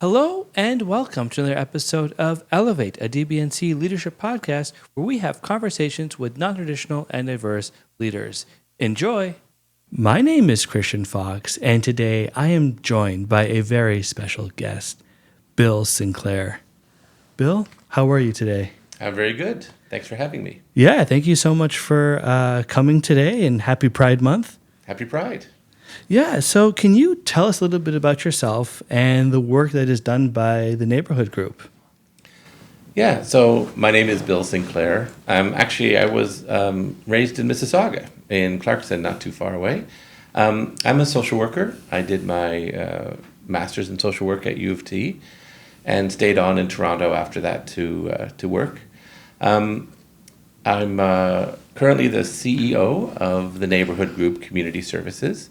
Hello and welcome to another episode of Elevate, a DBNC leadership podcast where we have conversations with non-traditional and diverse leaders. Enjoy! My name is Christian Fox, and today I am joined by a very special guest, Bill Sinclair. Bill, how are you today? I'm very good. Thanks for having me. Yeah, thank you so much for coming today, and happy Pride Month. Happy Pride. Yeah, so can you tell us a little bit about yourself and the work that is done by the Neighbourhood Group? Yeah, so my name is Bill Sinclair. I was raised in Mississauga, in Clarkson, not too far away. I'm a social worker. I did my master's in social work at U of T and stayed on in Toronto after that to work. I'm currently the CEO of the Neighbourhood Group Community Services.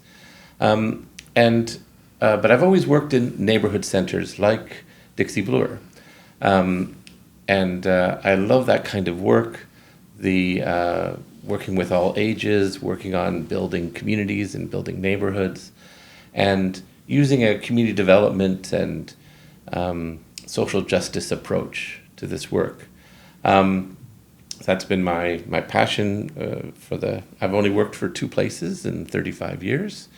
But I've always worked in neighborhood centers like Dixie Bloor. I love that kind of work, the working with all ages, working on building communities and building neighborhoods, and using a community development and social justice approach to this work. That's been my passion I've only worked for two places in 35 years.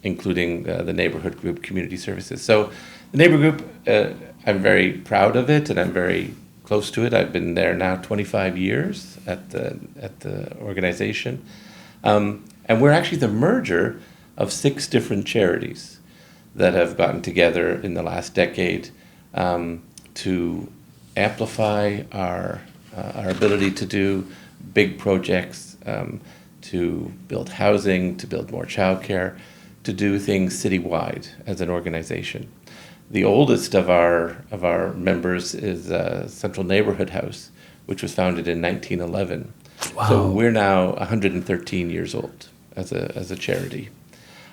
Including the Neighbourhood Group Community Services. So the Neighbourhood Group, I'm very proud of it and I'm very close to it. I've been there now 25 years at the organization. And we're actually the merger of 6 different charities that have gotten together in the last decade to amplify our ability to do big projects, to build housing, to build more childcare, to do things citywide as an organization. The oldest of our members is Central Neighbourhood House, which was founded in 1911. Wow. So we're now 113 years old as a charity.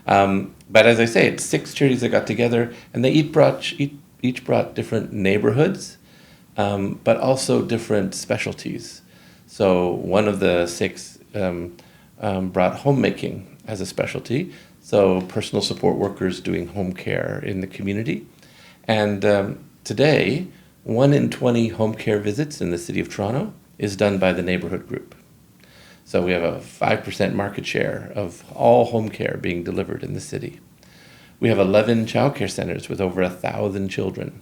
But as I say, it's 6 charities that got together, and they each brought different neighborhoods, but also different specialties. So one of the 6 brought homemaking as a specialty, so personal support workers doing home care in the community. And today, 1 in 20 home care visits in the city of Toronto is done by the Neighbourhood Group. So we have a 5% market share of all home care being delivered in the city. We have 11 childcare centers with over 1,000 children.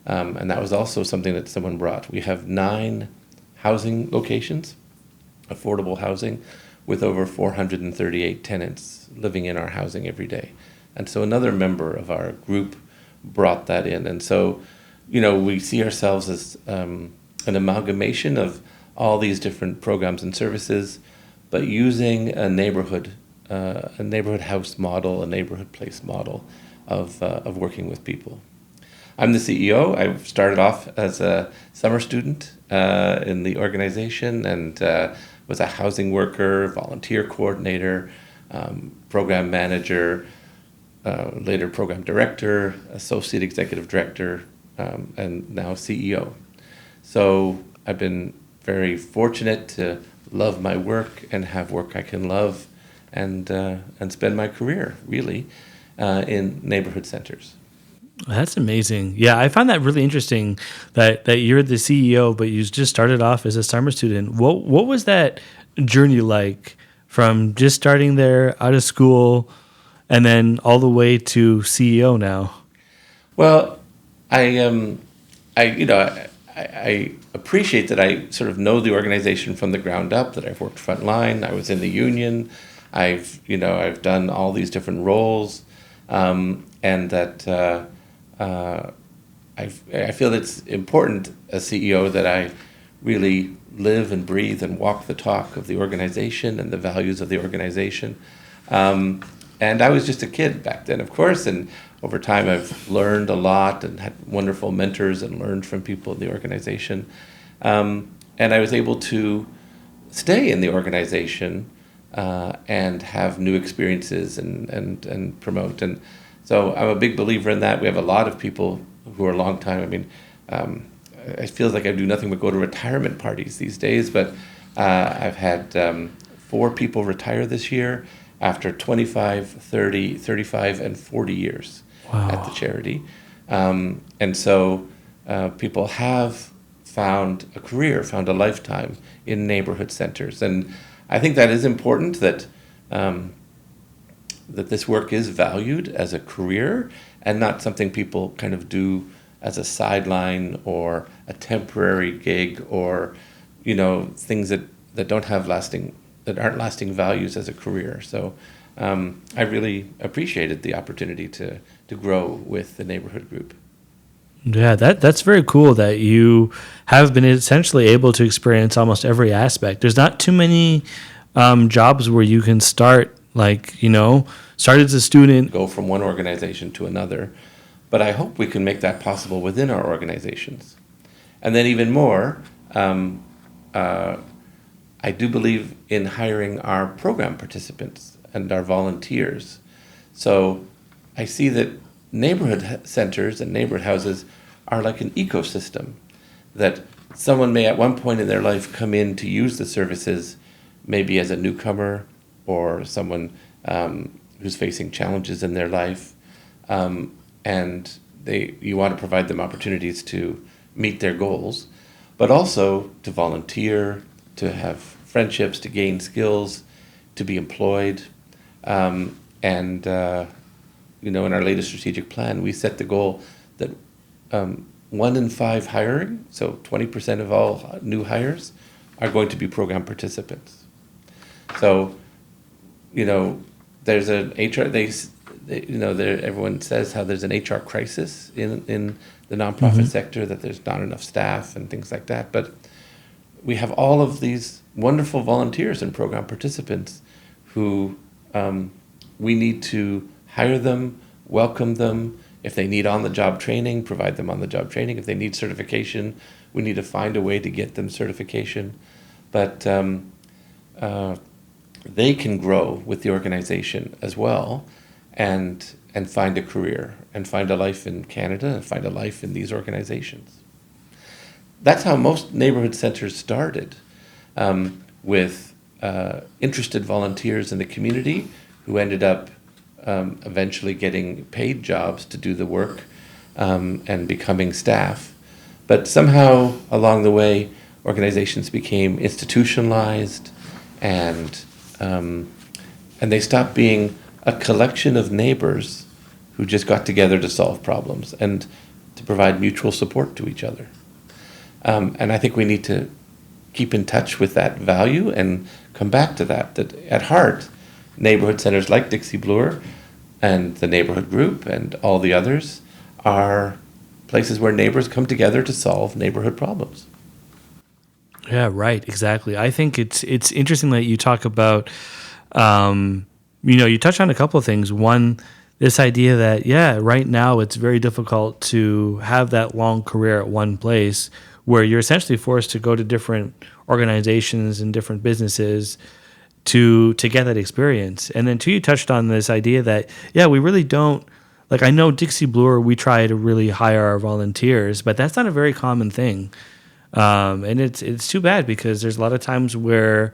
And that was also something that someone brought. We have 9 housing locations, affordable housing, with over 438 tenants living in our housing every day. And so another member of our group brought that in. And so, we see ourselves as an amalgamation of all these different programs and services, but using a neighborhood house model, a neighborhood place model of working with people. I'm the CEO. I started off as a summer student in the organization and was a housing worker, volunteer coordinator, program manager, later program director, associate executive director, and now CEO. So I've been very fortunate to love my work and have work I can love and spend my career really in neighborhood centers. That's amazing. Yeah, I find that really interesting that you're the CEO, but you just started off as a summer student. What was that journey like from just starting there out of school and then all the way to CEO now? Well, I appreciate that I sort of know the organization from the ground up, that I've worked frontline, I was in the union, I've done all these different roles, and that I feel it's important as CEO that I really live and breathe and walk the talk of the organization and the values of the organization. And I was just a kid back then, of course, and over time I've learned a lot and had wonderful mentors and learned from people in the organization. And I was able to stay in the organization and have new experiences and promote. And so I'm a big believer in that. We have a lot of people who are long time. I mean, it feels like I do nothing but go to retirement parties these days, but I've had 4 people retire this year after 25, 30, 35, and 40 years at the charity. And so people have found a career, found a lifetime in neighborhood centers. And I think that is important, that that this work is valued as a career and not something people kind of do as a sideline or a temporary gig, or things that don't have that aren't lasting values as a career. So I really appreciated the opportunity to grow with the Neighborhood Group. Yeah, that's very cool that you have been essentially able to experience almost every aspect. There's not too many jobs where you can start, start as a student. Go from one organization to another. But I hope we can make that possible within our organizations. And then even more, I do believe in hiring our program participants and our volunteers. So I see that neighborhood centers and neighborhood houses are like an ecosystem, that someone may at one point in their life come in to use the services, maybe as a newcomer or someone who's facing challenges in their life, and you want to provide them opportunities to meet their goals, but also to volunteer, to have friendships, to gain skills, to be employed. In our latest strategic plan, we set the goal that 1 in 5 hiring, so 20% of all new hires, are going to be program participants. So, there's an HR. Everyone says how there's an HR crisis in the nonprofit sector, that there's not enough staff and things like that. But we have all of these wonderful volunteers and program participants who we need to hire them, welcome them. If they need on-the-job training, provide them on-the-job training. If they need certification, we need to find a way to get them certification. But they can grow with the organization as well, and find a career, and find a life in Canada, and find a life in these organizations. That's how most neighborhood centers started, with interested volunteers in the community who ended up eventually getting paid jobs to do the work, and becoming staff. But somehow along the way, organizations became institutionalized, and they stopped being a collection of neighbors who just got together to solve problems and to provide mutual support to each other. And I think we need to keep in touch with that value and come back to that at heart, neighborhood centers like Dixie Bloor and the Neighborhood Group and all the others are places where neighbors come together to solve neighborhood problems. Yeah, right. Exactly. I think it's interesting that you talk about, you touch on a couple of things. One, this idea that, right now it's very difficult to have that long career at one place, where you're essentially forced to go to different organizations and different businesses to get that experience. And then two, you touched on this idea that, we really don't, like, I know Dixie Bloor, we try to really hire our volunteers, but that's not a very common thing. And it's too bad, because there's a lot of times where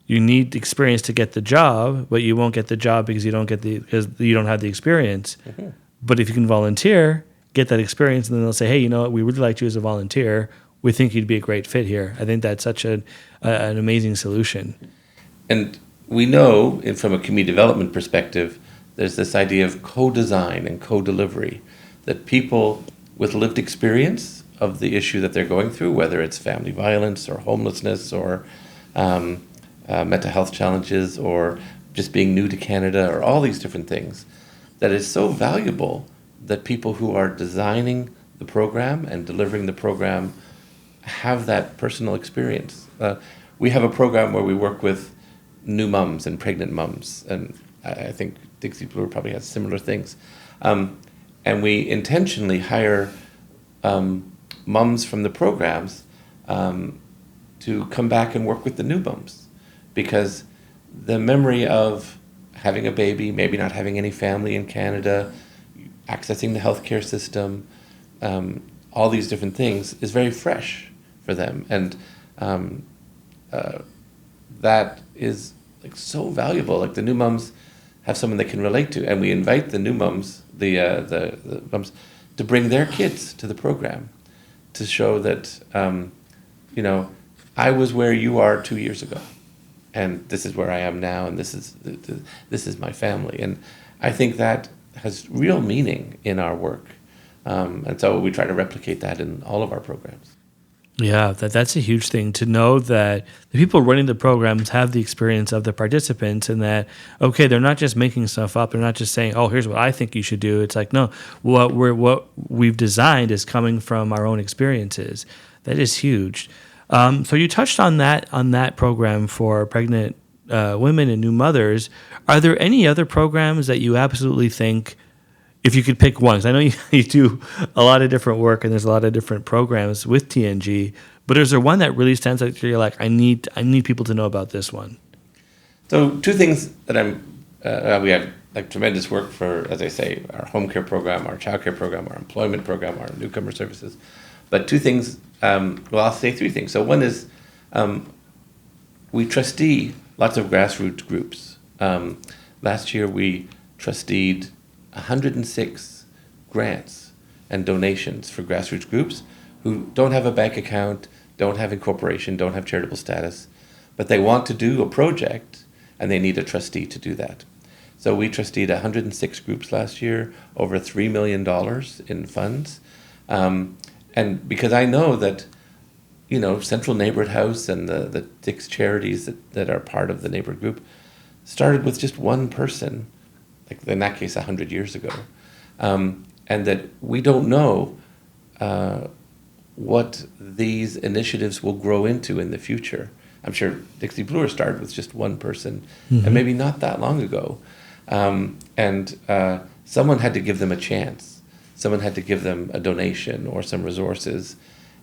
you need experience to get the job, but you won't get the job because you don't have the experience. Mm-hmm. But if you can volunteer, get that experience, and then they'll say, hey, we really liked you as a volunteer. We think you'd be a great fit here. I think that's such an amazing solution. And we know, from a community development perspective, there's this idea of co-design and co-delivery, that people with lived experience of the issue that they're going through, whether it's family violence or homelessness or mental health challenges or just being new to Canada or all these different things, that is so valuable that people who are designing the program and delivering the program have that personal experience. We have a program where we work with new mums and pregnant mums, and I think Dixie Bloor probably has similar things. And we intentionally hire mums from the programs to come back and work with the new mums, because the memory of having a baby, maybe not having any family in Canada, accessing the healthcare system, all these different things is very fresh for them. And that is like so valuable. Like, the new mums have someone they can relate to, and we invite the new mums, the mums, to bring their kids to the program, to show that, I was where you are 2 years ago, and this is where I am now, and this is my family. And I think that has real meaning in our work. And so we try to replicate that in all of our programs. Yeah, that's a huge thing to know that the people running the programs have the experience of the participants, and that, okay, they're not just making stuff up. They're not just saying, oh, here's what I think you should do. It's like, no, what we've designed is coming from our own experiences. That is huge. So you touched on that program for pregnant women and new mothers. Are there any other programs that you absolutely think, if you could pick one, 'cause I know you do a lot of different work and there's a lot of different programs with TNG, but is there one that really stands out to you, like, I need people to know about this one? So two things that we have like tremendous work for, as I say, our home care program, our child care program, our employment program, our newcomer services. But two things, I'll say three things. So one is we trustee lots of grassroots groups. Last year we trusteed 106 grants and donations for grassroots groups who don't have a bank account, don't have incorporation, don't have charitable status, but they want to do a project and they need a trustee to do that. So we trusteed 106 groups last year, over $3 million in funds. And because I know that, Central Neighbourhood House and the 6 charities that are part of the Neighbourhood Group started with just one person, like in that case 100 years ago, and that we don't know what these initiatives will grow into in the future. I'm sure Dixie Bloor started with just one person, and maybe not that long ago, and someone had to give them a chance. Someone had to give them a donation or some resources,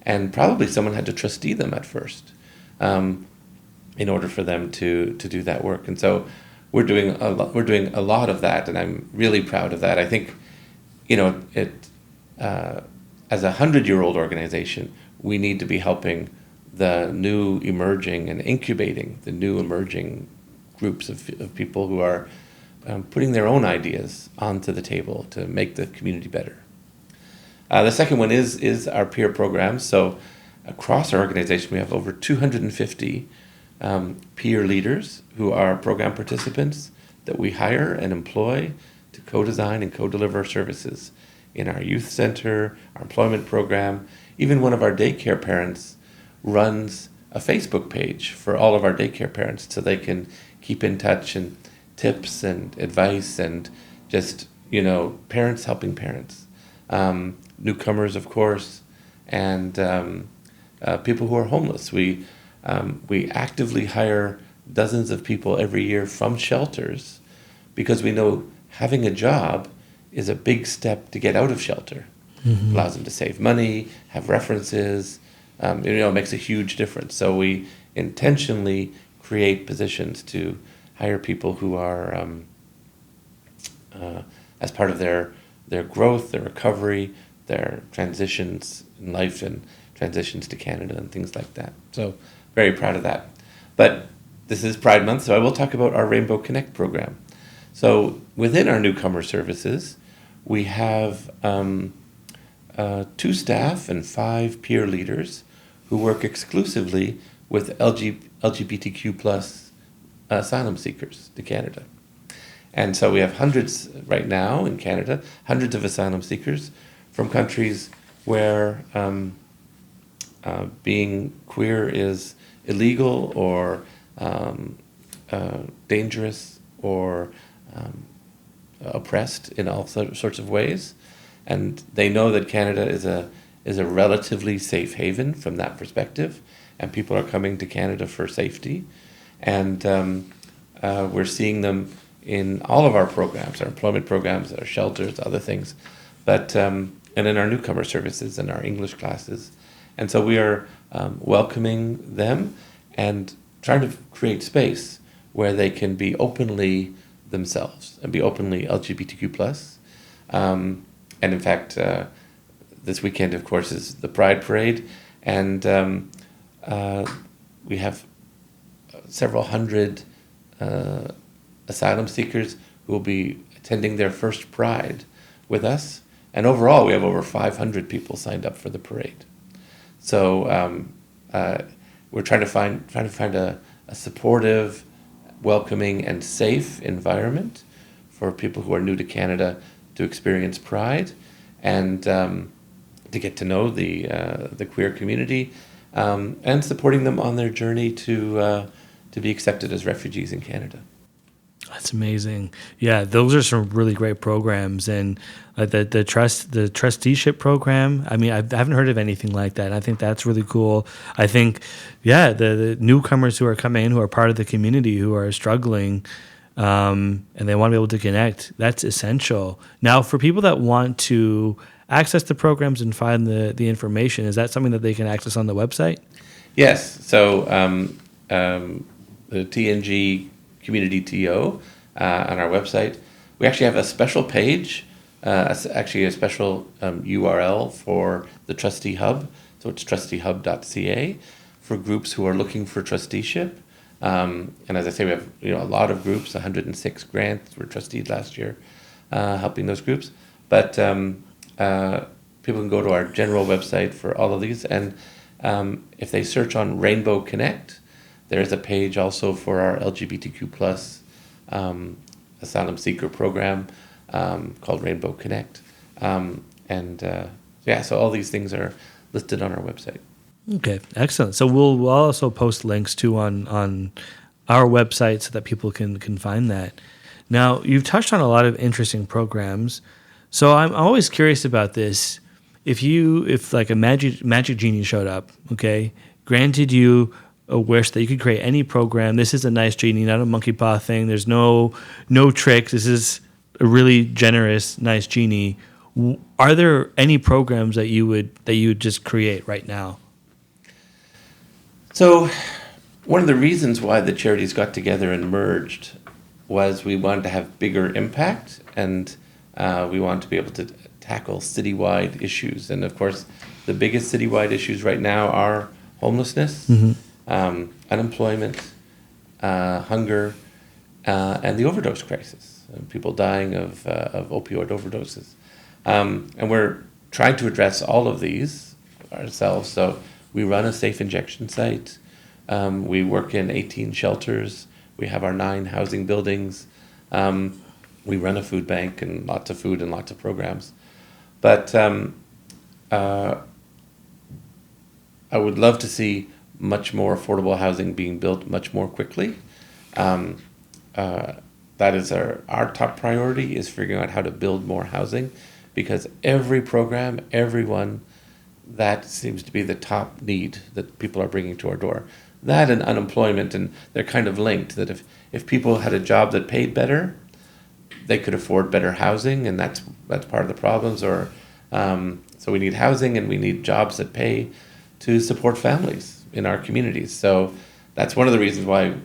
and probably someone had to trustee them at first in order for them to do that work. And so we're doing a lot of that, and I'm really proud of that. I think, as a 100-year-old organization, we need to be helping the new emerging and incubating the new emerging groups of people who are putting their own ideas onto the table to make the community better. The second one is our peer programs. So across our organization, we have over 250 peer leaders who are program participants that we hire and employ to co-design and co-deliver services in our youth center, our employment program. Even one of our daycare parents runs a Facebook page for all of our daycare parents so they can keep in touch, and tips and advice and just, parents helping parents. Newcomers, of course, and people who are homeless. We actively hire dozens of people every year from shelters because we know having a job is a big step to get out of shelter. Mm-hmm. Allows them to save money, have references, it makes a huge difference. So we intentionally create positions to hire people who are, as part of their growth, their recovery, their transitions in life and transitions to Canada and things like that. So very proud of that. But this is Pride Month, so I will talk about our Rainbow Connect program. So within our newcomer services, we have 2 staff and 5 peer leaders who work exclusively with LGBTQ plus asylum seekers to Canada. And so we have hundreds right now in Canada, hundreds of asylum seekers from countries where being queer is illegal or dangerous or oppressed in all sorts of ways. And they know that Canada is a relatively safe haven from that perspective, and people are coming to Canada for safety. And we're seeing them in all of our programs, our employment programs, our shelters, other things, but and in our newcomer services and our English classes. And so we are welcoming them and trying to create space where they can be openly themselves and be openly LGBTQ plus. And in fact, this weekend, of course, is the Pride Parade, and we have several hundred asylum seekers who will be attending their first Pride with us, And overall, we have over 500 people signed up for the parade. So we're trying to find a supportive, welcoming, and safe environment for people who are new to Canada to experience Pride, and to get to know the queer community, and supporting them on their journey to be accepted as refugees in Canada. That's amazing. Yeah, those are some really great programs, and the trusteeship program. I mean, I haven't heard of anything like that. I think that's really cool. I think, yeah, the newcomers who are coming in, who are part of the community, who are struggling, and they want to be able to connect. That's essential. Now, for people that want to access the programs and find the information, is that something that they can access on the website? Yes. So the TNG Community TO on our website, we actually have a special page, actually a special URL for the Trustee Hub. So it's trusteehub.ca for groups who are looking for trusteeship. And as I say, we have a lot of groups, 106 grants were trusteed last year, helping those groups. But people can go to our general website for all of these. And if they search on Rainbow Connect, there's a page also for our LGBTQ plus asylum seeker program called Rainbow Connect. So all these things are listed on our website. Okay, excellent. So we'll also post links too on our website so that people can find that. Now, you've touched on a lot of interesting programs. So I'm always curious about this. If like a magic genie showed up, okay, granted you a wish that you could create any program. This is a nice genie, not a monkey paw thing. There's no tricks. This is a really generous, nice genie. Are there any programs that you would just create right now? So one of the reasons why the charities got together and merged was we wanted to have bigger impact, and we wanted to be able to tackle citywide issues. And of course, the biggest citywide issues right now are homelessness, unemployment, hunger, and the overdose crisis, people dying of opioid overdoses. And we're trying to address all of these ourselves. So we run a safe injection site. We work in 18 shelters. We have our 9 housing buildings. We run a food bank and lots of food and lots of programs. But I would love to see much more affordable housing being built much more quickly. That is our top priority, is figuring out how to build more housing, because every program, everyone, that seems to be the top need that people are bringing to our door. That and unemployment, and they're kind of linked, that if people had a job that paid better, they could afford better housing, and that's part of the problems. Or so we need housing and we need jobs that pay to support families in our communities. So that's one of the reasons why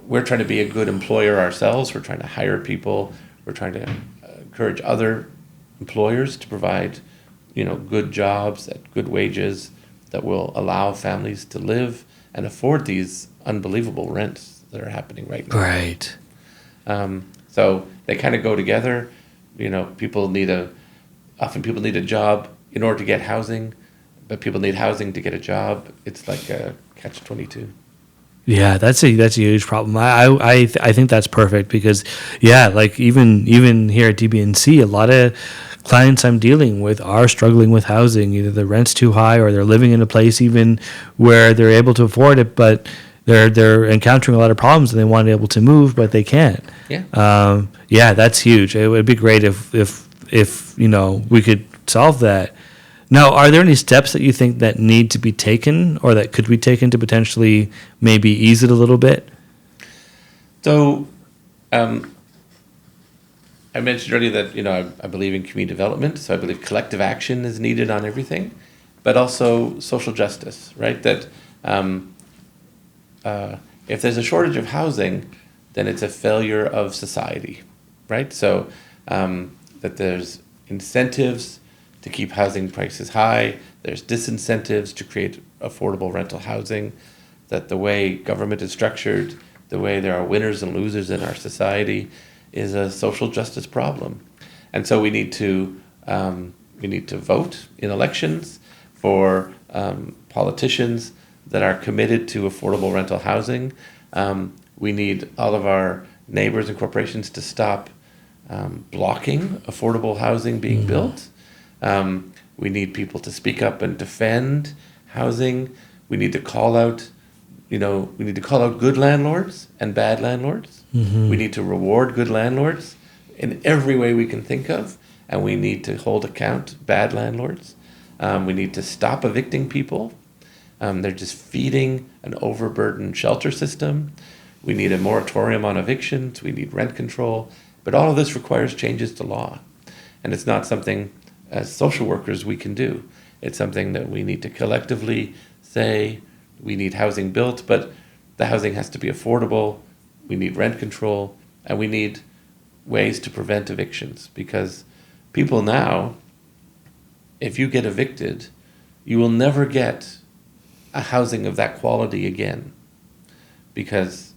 we're trying to be a good employer ourselves. We're trying to hire people. We're trying to encourage other employers to provide good jobs at good wages that will allow families to live and afford these unbelievable rents that are happening right now. Right. So they kind of go together. People need a job in order to get housing, but people need housing to get a job. It's like a catch-22. Yeah, that's a huge problem. I think that's perfect because, yeah, like even here at DBNC, a lot of clients I'm dealing with are struggling with housing. Either the rent's too high or they're living in a place even where they're able to afford it, but they're encountering a lot of problems and they want to be able to move, but they can't. Yeah. Yeah, that's huge. It would be great if we could solve that. Now, are there any steps that you think that need to be taken or that could be taken to potentially maybe ease it a little bit? So, I mentioned earlier that, I believe in community development, so I believe collective action is needed on everything, but also social justice, right? That if there's a shortage of housing, then it's a failure of society, right? So that there's incentives to keep housing prices high, there's disincentives to create affordable rental housing, that the way government is structured, the way there are winners and losers in our society is a social justice problem. And so we need to we need to vote in elections for politicians that are committed to affordable rental housing. We need all of our neighbors and corporations to stop blocking affordable housing being built. We need people to speak up and defend housing. We need to call out, good landlords and bad landlords. We need to reward good landlords in every way we can think of, and we need to hold account bad landlords. We need to stop evicting people. They're just feeding an overburdened shelter system. We need a moratorium on evictions. We need rent control. But all of this requires changes to law. And it's not something as social workers we can do. It's something that we need to collectively say, we need housing built, but the housing has to be affordable. We need rent control, and we need ways to prevent evictions, because people now, if you get evicted, you will never get a housing of that quality again, because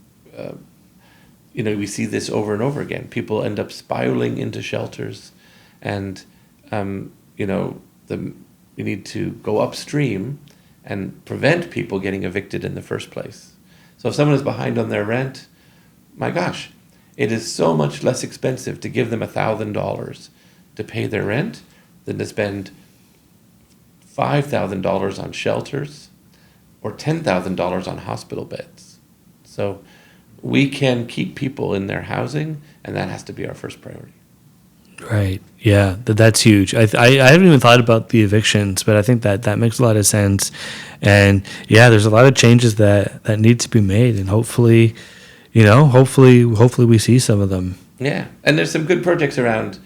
we see this over and over again. People end up spiraling into shelters, and we need to go upstream and prevent people getting evicted in the first place. So if someone is behind on their rent, my gosh, it is so much less expensive to give them $1,000 to pay their rent than to spend $5,000 on shelters or $10,000 on hospital beds. So we can keep people in their housing, and that has to be our first priority. Right. Yeah, that's huge. I haven't even thought about the evictions, but I think that makes a lot of sense. And yeah, there's a lot of changes that need to be made, and hopefully we see some of them. Yeah, and there's some good projects around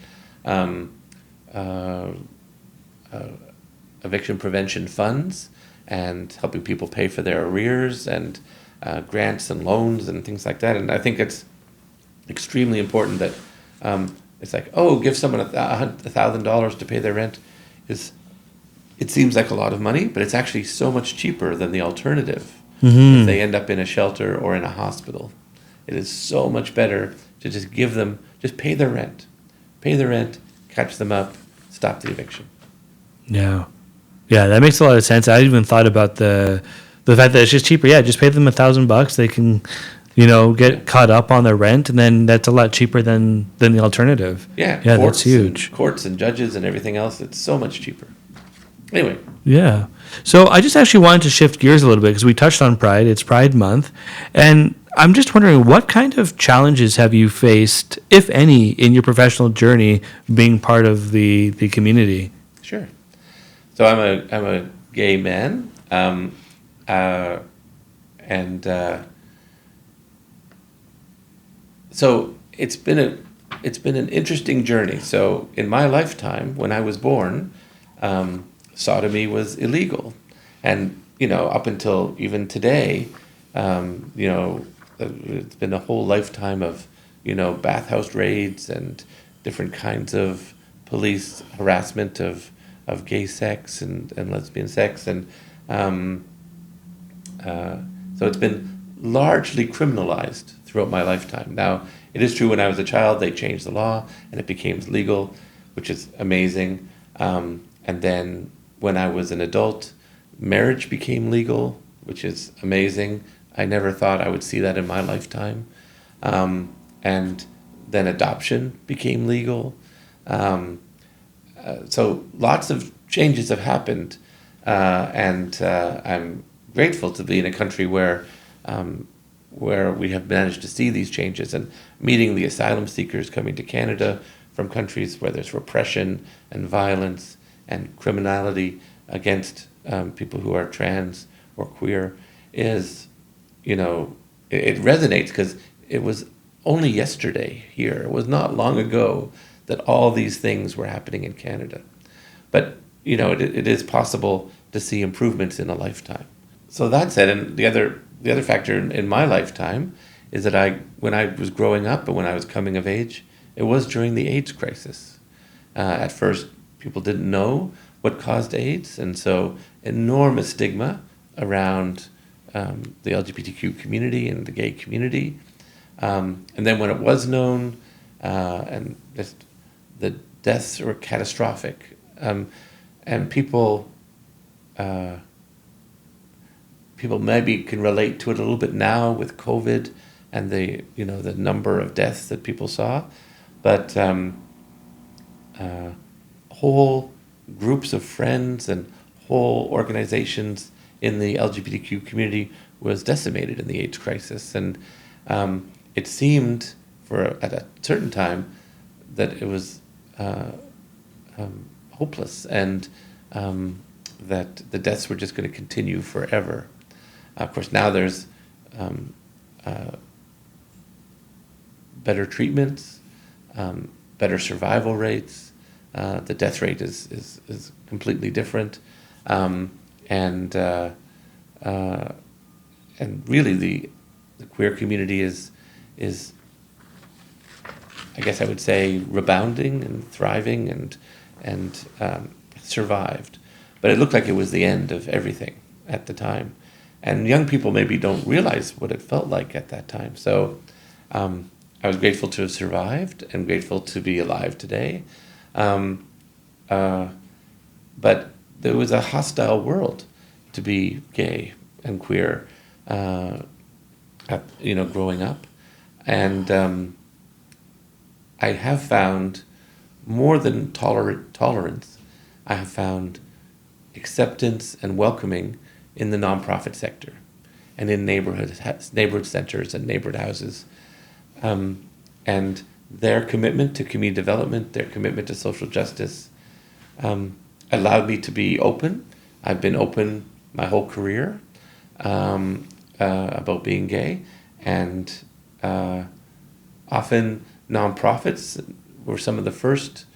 eviction prevention funds and helping people pay for their arrears, and grants and loans and things like that. And I think it's extremely important that it's like, give someone $1,000 to pay their rent. It seems like a lot of money, but it's actually so much cheaper than the alternative. If they end up in a shelter or in a hospital, it is so much better to just pay their rent, catch them up, stop the eviction. Yeah, that makes a lot of sense. I even thought about the fact that it's just cheaper. Yeah, just pay them $1,000. They can, get caught up on their rent, and then that's a lot cheaper than the alternative. Yeah, that's huge. Courts and judges and everything else, it's so much cheaper. Anyway. Yeah. So I just actually wanted to shift gears a little bit, because we touched on Pride. It's Pride Month. And I'm just wondering, what kind of challenges have you faced, if any, in your professional journey being part of the community? Sure. So I'm a gay man, so it's been an interesting journey. So in my lifetime, when I was born, sodomy was illegal, and up until even today, it's been a whole lifetime of bathhouse raids and different kinds of police harassment of gay sex and lesbian sex, and so it's been largely criminalized throughout my lifetime. Now, it is true, when I was a child, they changed the law and it became legal, which is amazing. And then when I was an adult, marriage became legal, which is amazing. I never thought I would see that in my lifetime. And then adoption became legal. So lots of changes have happened. And I'm grateful to be in a country where we have managed to see these changes, and meeting the asylum seekers coming to Canada from countries where there's repression and violence and criminality against people who are trans or queer is, it resonates, because it was only yesterday here. It was not long ago that all these things were happening in Canada. But, it is possible to see improvements in a lifetime. So that said, and the other factor in my lifetime is that when I was growing up and when I was coming of age, it was during the AIDS crisis. At first, people didn't know what caused AIDS, and so enormous stigma around the LGBTQ community and the gay community. And then when it was known, and just the deaths were catastrophic, and people maybe can relate to it a little bit now with COVID and the number of deaths that people saw, but whole groups of friends and whole organizations in the LGBTQ community was decimated in the AIDS crisis, and it seemed at a certain time that it was hopeless, and that the deaths were just going to continue forever. Of course, now there's better treatments, better survival rates. The death rate is completely different, and really the queer community is I guess I would say rebounding and thriving and survived, but it looked like it was the end of everything at the time, and young people maybe don't realize what it felt like at that time. So I was grateful to have survived and grateful to be alive today. But there was a hostile world to be gay and queer, growing up. And I have found more than tolerance, I have found acceptance and welcoming in the nonprofit sector and in neighborhood centers and neighborhood houses. And their commitment to community development, their commitment to social justice, allowed me to be open. I've been open my whole career about being gay, and often nonprofits were some of the first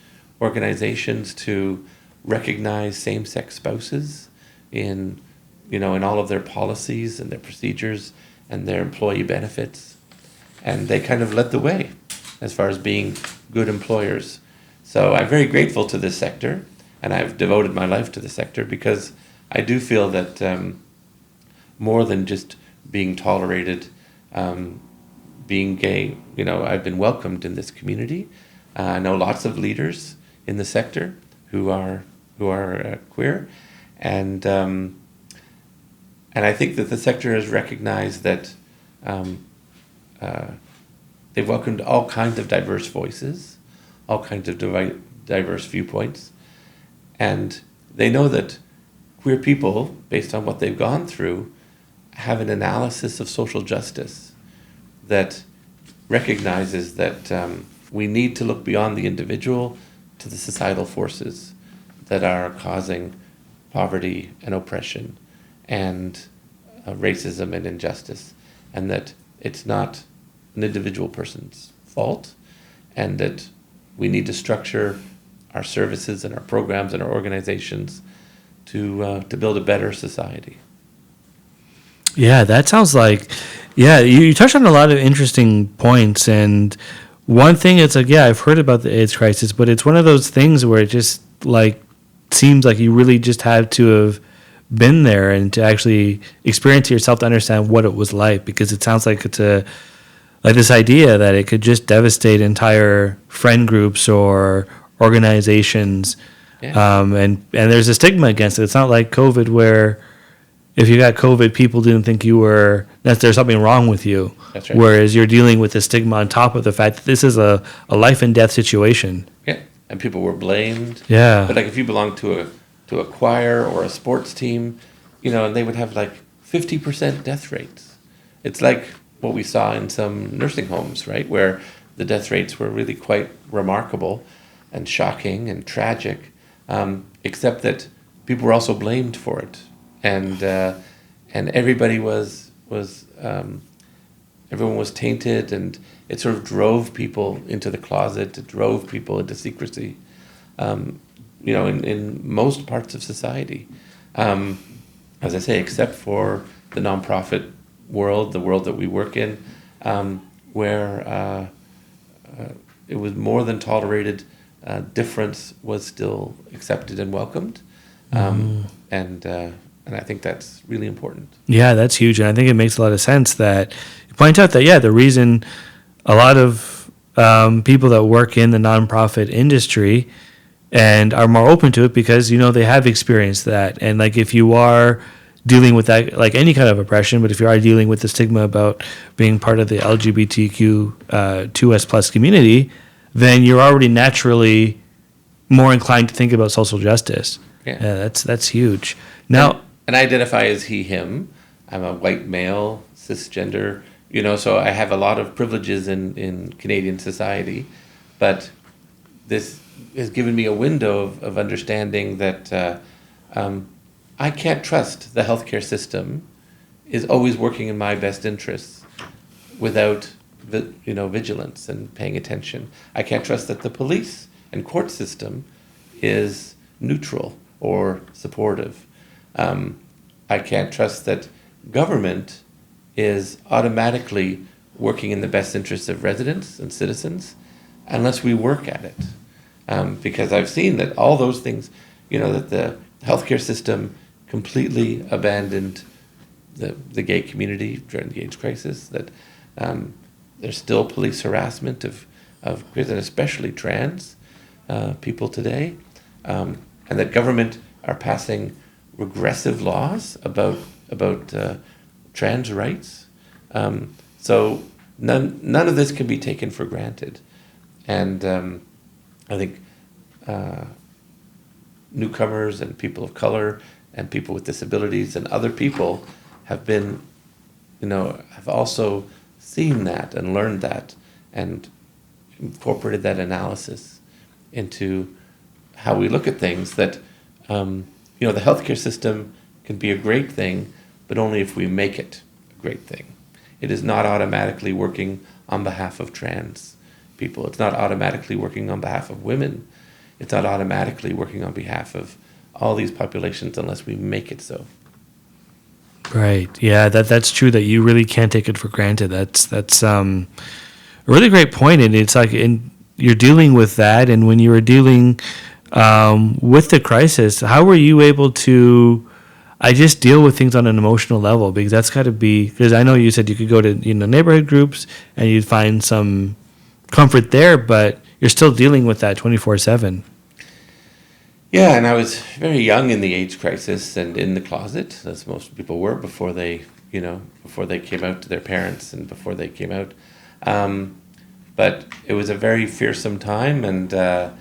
organizations to recognize same-sex spouses in all of their policies and their procedures and their employee benefits, and they kind of led the way as far as being good employers. So I'm very grateful to this sector, and I've devoted my life to the sector because I do feel that more than just being tolerated, being gay, I've been welcomed in this community. I know lots of leaders in the sector who are queer, and I think that the sector has recognized that they've welcomed all kinds of diverse voices, all kinds of diverse viewpoints, and they know that queer people, based on what they've gone through, have an analysis of social justice that recognizes that we need to look beyond the individual to the societal forces that are causing poverty and oppression and racism and injustice, and that it's not an individual person's fault, and that we need to structure our services and our programs and our organizations to build a better society. Yeah, that sounds like, you touched on a lot of interesting points. And one thing, it's like, I've heard about the AIDS crisis, but it's one of those things where it just seems like you really just had to have been there and to actually experience it yourself to understand what it was like, because it sounds like it's like this idea that it could just devastate entire friend groups or organizations. Yeah. And there's a stigma against it. It's not like COVID, where if you got COVID, people didn't think that there's something wrong with you. That's right. Whereas you're dealing with the stigma on top of the fact that this is a life and death situation. Yeah, and people were blamed. Yeah. But if you belong to a choir or a sports team, and they would have 50% death rates. It's like what we saw in some nursing homes, right, where the death rates were really quite remarkable and shocking and tragic, except that people were also blamed for it, and everybody everyone was tainted, and it sort of drove people into the closet, it drove people into secrecy, in most parts of society, as I say, except for the nonprofit world, the world that we work in, where it was more than tolerated. Difference was still accepted and welcomed, and I think that's really important. Yeah, that's huge, and I think it makes a lot of sense that you point out that the reason a lot of people that work in the nonprofit industry and are more open to it because they have experienced that. And like if you are dealing with that, like any kind of oppression, but if you are dealing with the stigma about being part of the LGBTQ 2S plus community, then you're already naturally more inclined to think about social justice. Yeah. That's huge. Now, and I identify as he, him. I'm a white male, cisgender, so I have a lot of privileges in Canadian society, but this has given me a window of understanding that I can't trust the healthcare system is always working in my best interests without vigilance and paying attention. I can't trust that the police and court system is neutral or supportive. I can't trust that government is automatically working in the best interests of residents and citizens unless we work at it. Because I've seen that all those things, that the healthcare system completely abandoned the gay community during the AIDS crisis, that there's still police harassment of and especially trans people today, and that government are passing regressive laws about trans rights. So none of this can be taken for granted, and I think newcomers and people of color and people with disabilities and other people have been, have also seen that and learned that and incorporated that analysis into how we look at things. That the healthcare system can be a great thing, but only if we make it a great thing. It is not automatically working on behalf of trans people. It's not automatically working on behalf of women. It's not automatically working on behalf of all these populations unless we make it so. Right. Yeah, that's true, that you really can't take it for granted. That's a really great point. And it's like you're dealing with that. And when you were dealing with the crisis, how were you able to deal with things on an emotional level? Because that's got to be, because I know you said you could go to neighborhood groups and you'd find some comfort there, but you're still dealing with that 24/7. Yeah, and I was very young in the AIDS crisis and in the closet, as most people were before they came out to their parents and before they came out. But it was a very fearsome time, and it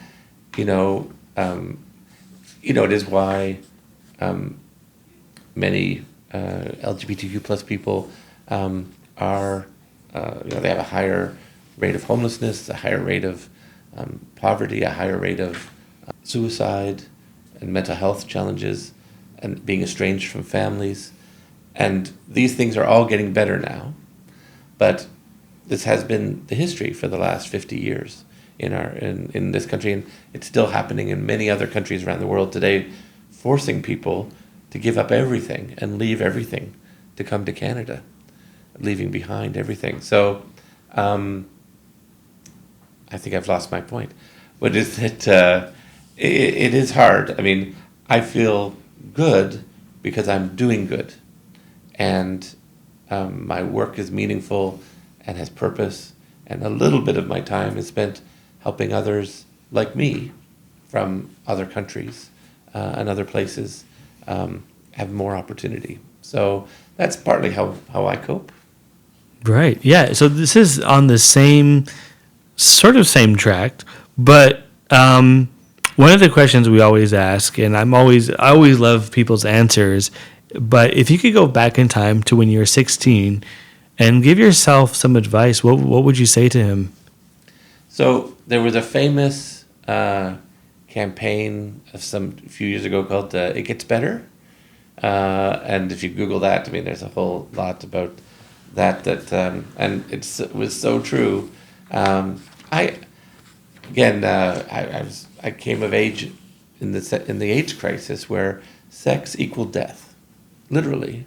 is why many LGBTQ plus people are they have a higher rate of homelessness, a higher rate of poverty, a higher rate of suicide and mental health challenges, and being estranged from families. And these things are all getting better now, but this has been the history for the last 50 years in this country, and it's still happening in many other countries around the world today, forcing people to give up everything and leave everything to come to Canada, leaving behind everything. So I think I've lost my point. What is it? It is hard. I mean, I feel good because I'm doing good, and my work is meaningful and has purpose, and a little bit of my time is spent helping others like me from other countries and other places have more opportunity. So that's partly how I cope. Right. Yeah. So this is on the same track, but one of the questions we always ask, and I always love people's answers, but if you could go back in time to when you were 16 and give yourself some advice, what would you say to him? So there was a famous campaign a few years ago called "It Gets Better," and if you Google that, I mean, there's a whole lot about that, and it was so true. I came of age in the AIDS crisis where sex equaled death, literally.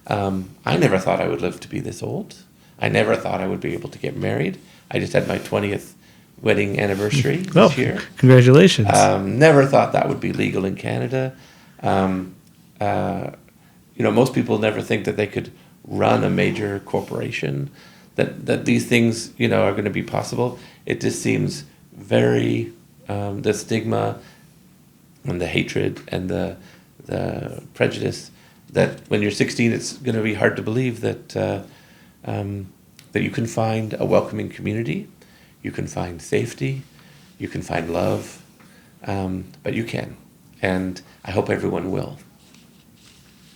I never thought I would live to be this old. I never thought I would be able to get married. I just had my 20th wedding anniversary this year. Congratulations. Never thought that would be legal in Canada. Most people never think that they could run a major corporation, that these things, are going to be possible. It just seems very, the stigma and the hatred and the prejudice, that when you're 16, it's going to be hard to believe that that you can find a welcoming community, you can find safety, you can find love, but you can, and I hope everyone will.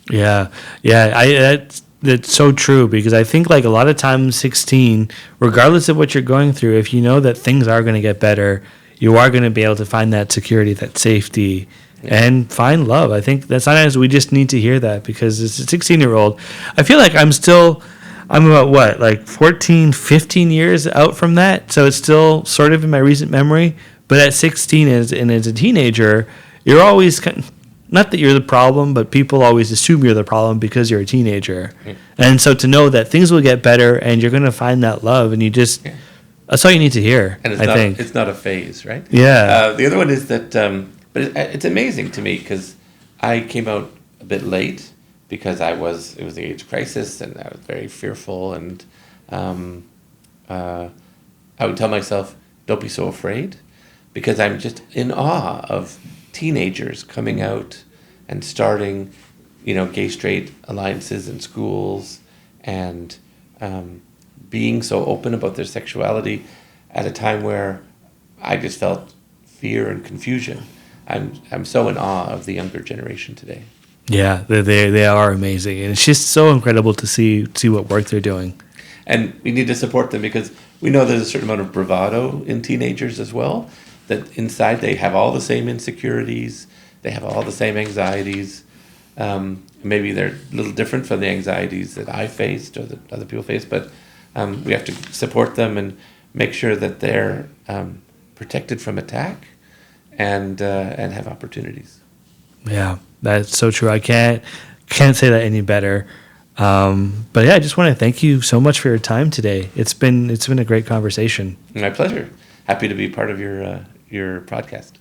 Yeah, that's so true, because I think like a lot of times 16, regardless of what you're going through, if you know that things are going to get better, you are going to be able to find that security, that safety, and find love. I think that sometimes we just need to hear that, because as a 16-year-old, I feel like I'm about what, like 14, 15 years out from that. So it's still sort of in my recent memory. But at 16 as a teenager, you're always not that you're the problem, but people always assume you're the problem because you're a teenager. Yeah. And so to know that things will get better and you're going to find that love, and that's all you need to hear. And I think it's not a phase, right? Yeah. The other one is that, but it's amazing to me, because I came out a bit late, because it was the age crisis, and I was very fearful, and I would tell myself, don't be so afraid, because I'm just in awe of teenagers coming out and starting, gay straight alliances in schools, and being so open about their sexuality at a time where I just felt fear and confusion. I'm so in awe of the younger generation today. Yeah, they are amazing, and it's just so incredible to see what work they're doing. And we need to support them, because we know there's a certain amount of bravado in teenagers as well, that inside they have all the same insecurities, they have all the same anxieties. Maybe they're a little different from the anxieties that I faced or that other people face, but we have to support them and make sure that they're protected from attack and have opportunities. Yeah, that's so true. I can't say that any better. But yeah, I just want to thank you so much for your time today. It's been a great conversation. My pleasure. Happy to be part of your podcast.